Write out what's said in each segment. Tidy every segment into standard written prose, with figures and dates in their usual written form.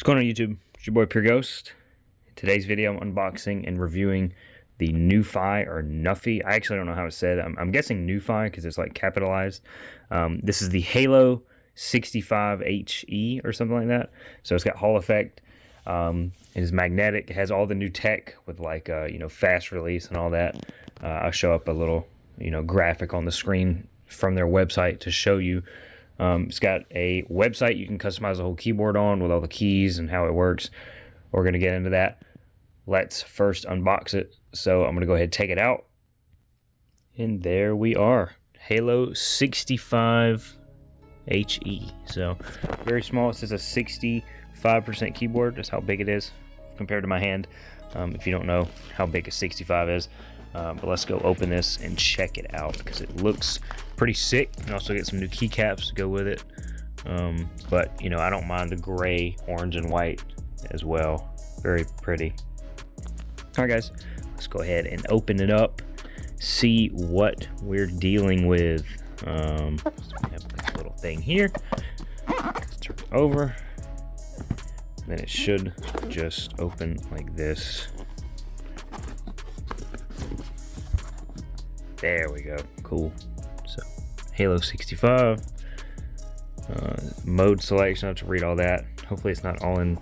What's going on YouTube? It's your boy pureghost. In today's video I'm unboxing and reviewing the NuPhy or NupPhy. I actually don't know how it's said. I'm guessing NuPhy because it's like capitalized. This is the Halo 65HE or something like that. So it's got Hall effect. It is magnetic. It has all the new tech with like fast release and all that. I'll show up a little graphic on the screen from their website to show you. It's got a website you can customize the whole keyboard on with all the keys and how it works. We're going to get into that. Let's first unbox it. So I'm going to go ahead and take it out. And there we are. Halo 65HE. So very small. It says a 65% keyboard. That's how big it is compared to my hand. If you don't know how big a 65 is. But let's go open this and check it out because it looks pretty sick. You can also get some new keycaps to go with it. But I don't mind the gray, orange, and white as well. Very pretty. All right, guys, let's go ahead and open it up. See what we're dealing with. So we have this little thing here. Let's turn it over. Then it should just open like this. There we go. Cool. So Halo 65 mode selection. I have to read all that. Hopefully it's not all in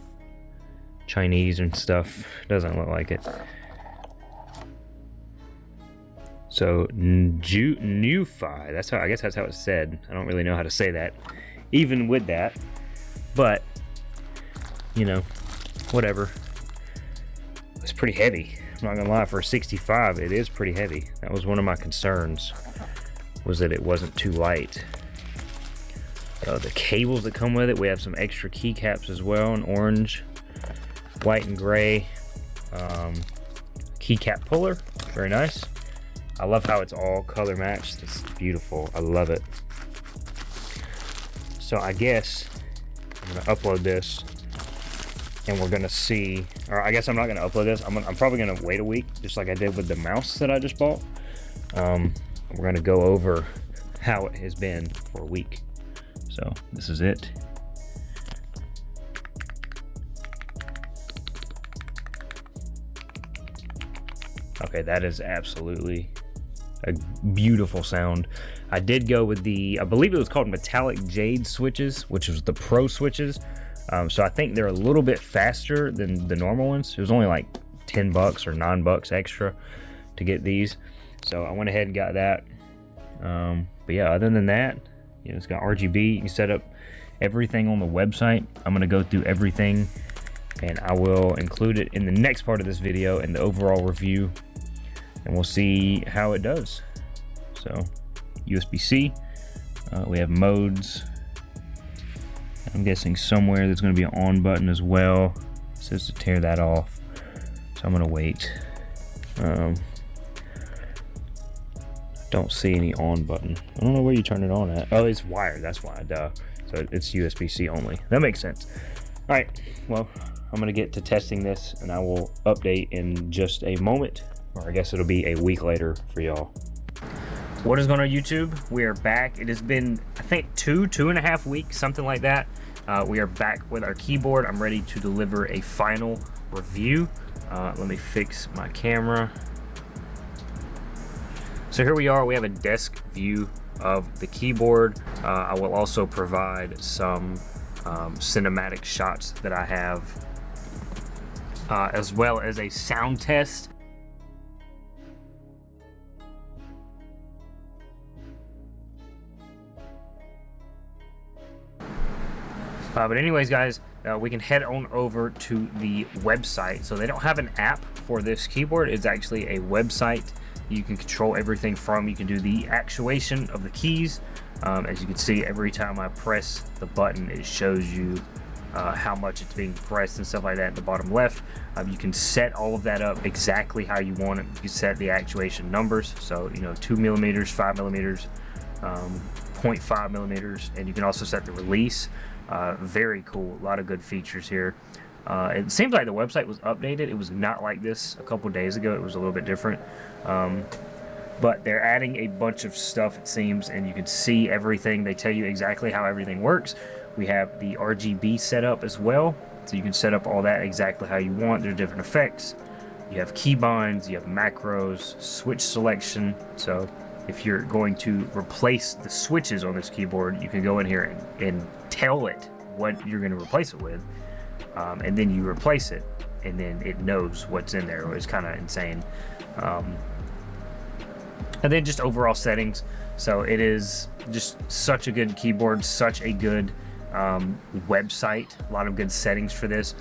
Chinese and stuff. Doesn't look like it. So NuPhy. That's how, I guess that's how it's said. I don't really know how to say that even with that, but whatever. It's pretty heavy. I'm not gonna lie, for a 65 it is pretty heavy. That was one of my concerns, was that it wasn't too light. The cables that come with it, we have some extra keycaps as well in orange, white, and gray. Keycap puller, very nice. I love how it's all color matched. It's beautiful. I love it. So I guess I'm gonna upload this and we're gonna see, or I guess I'm not gonna upload this. I'm probably gonna wait a week, just like I did with the mouse that I just bought. We're gonna go over how it has been for a week. So this is it. Okay, that is absolutely a beautiful sound. I did go with the, I believe it was called metallic jade switches, which was the pro switches. So I think they're a little bit faster than the normal ones. It was only like 10 bucks or $9 extra to get these. So I went ahead and got that. But yeah, other than that, it's got RGB. You can set up everything on the website. I'm gonna go through everything and I will include it in the next part of this video and the overall review. And we'll see how it does. So USB-C, we have modes. I'm guessing somewhere there's going to be an on button as well. It says to tear that off, so I'm going to wait. Don't see any on button. I don't know where you turn it on at. Oh, it's wired, that's why, duh. So it's USB-C only. That makes sense. All right, well, I'm going to get to testing this and I will update in just a moment, or I guess it'll be a week later for y'all. What is going on YouTube? We are back. It has been, I think, two and a half weeks, something like that. We are back with our keyboard. I'm ready to deliver a final review. Let me fix my camera. So here we are. We have a desk view of the keyboard. I will also provide some cinematic shots that I have, as well as a sound test. But anyways, guys, we can head on over to the website. So they don't have an app for this keyboard. It's actually a website you can control everything from. You can do the actuation of the keys. As you can see, every time I press the button, it shows you how much it's being pressed and stuff like that in the bottom left. You can set all of that up exactly how you want it. You can set the actuation numbers. So, 2 millimeters, 5 millimeters, 0.5 millimeters, and you can also set the release. Very cool. A lot of good features here. It seems like the website was updated. It was not like this a couple days ago. It was a little bit different. But they're adding a bunch of stuff, it seems, and you can see everything. They tell you exactly how everything works. We have the RGB set up as well. So you can set up all that exactly how you want. There's different effects. You have keybinds, you have macros, switch selection. So if you're going to replace the switches on this keyboard, you can go in here and tell it what you're going to replace it with. And then you replace it, and then it knows what's in there. It's kind of insane. And then just overall settings. So it is just such a good keyboard, such a good website. A lot of good settings for this.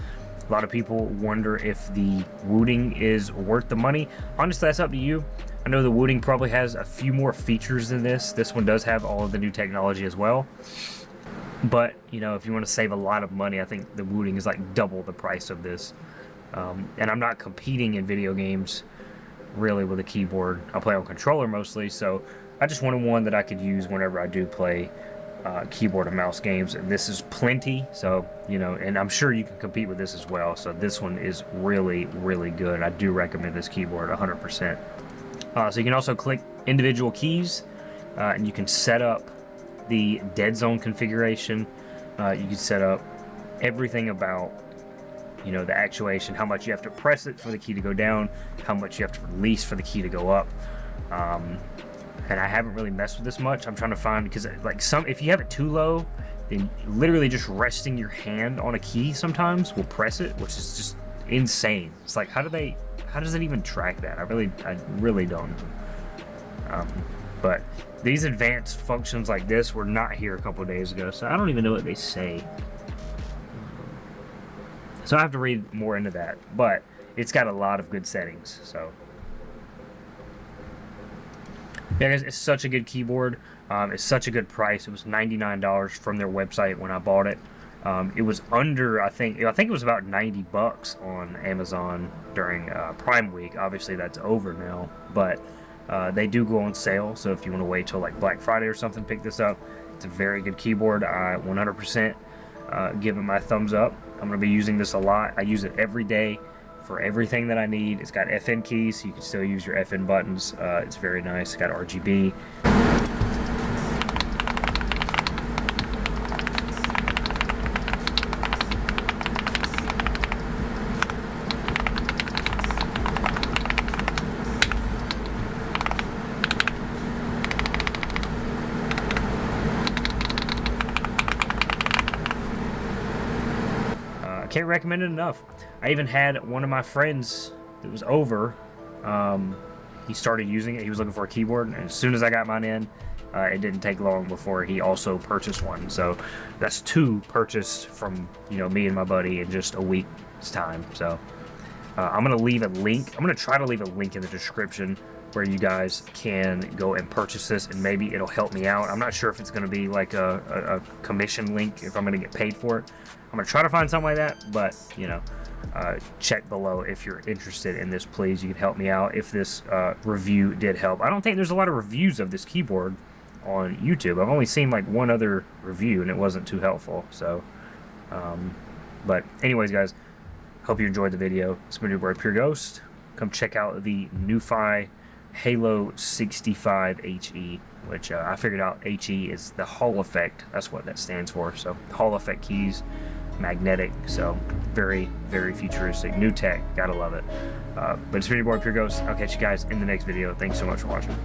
A lot of people wonder if the wooting is worth the money. Honestly, that's up to you. I know the wooting probably has a few more features than this. This one does have all of the new technology as well. But, you know, if you want to save a lot of money, I think the wooting is like double the price of this. And I'm not competing in video games really with a keyboard. I play on controller mostly, so I just wanted one that I could use whenever I do play keyboard and mouse games, and this is plenty. So, you know, and I'm sure you can compete with this as well. So this one is really, really good. I do recommend this keyboard 100%. So you can also click individual keys, and you can set up the dead zone configuration. You can set up everything about, you know, the actuation, how much you have to press it for the key to go down, how much you have to release for the key to go up. And I haven't really messed with this much. I'm trying to find, because like if you have it too low, then literally just resting your hand on a key sometimes will press it, which is just insane. It's like, how does it even track that? I really don't know. But these advanced functions like this were not here a couple of days ago, so I don't even know what they say. So I have to read more into that, but it's got a lot of good settings. So yeah, guys, it's such a good keyboard. It's such a good price. It was $99 from their website when I bought it. It was under, I think it was about 90 bucks on Amazon during Prime Week. Obviously that's over now, but they do go on sale. So if you want to wait till like Black Friday or something, pick this up. It's a very good keyboard. I 100% give it my thumbs up. I'm going to be using this a lot. I use it every day for everything that I need. It's got FN keys, so you can still use your FN buttons. It's very nice. It's got RGB. Can't recommend it enough. I even had one of my friends that was over. He started using it. He was looking for a keyboard, and as soon as I got mine in, it didn't take long before he also purchased one. So that's two purchased from, you know, me and my buddy in just a week's time. So I'm gonna leave a link. I'm gonna try to leave a link in the description where you guys can go and purchase this, and maybe it'll help me out. I'm not sure if it's gonna be like a commission link, if I'm gonna get paid for it. I'm gonna try to find something like that, but you know, check below if you're interested in this, please. You can help me out if this review did help. I don't think there's a lot of reviews of this keyboard on YouTube. I've only seen like one other review, and it wasn't too helpful. So, but anyways, guys, hope you enjoyed the video. It's been your boy Pure Ghost. Come check out the NuPhy Halo 65 HE, which I figured out HE is the Hall effect. That's what that stands for. So Hall effect keys, magnetic. So very, very futuristic, new tech. Gotta love it. But it's been your boy Pure Ghost. I'll catch you guys in the next video. Thanks so much for watching.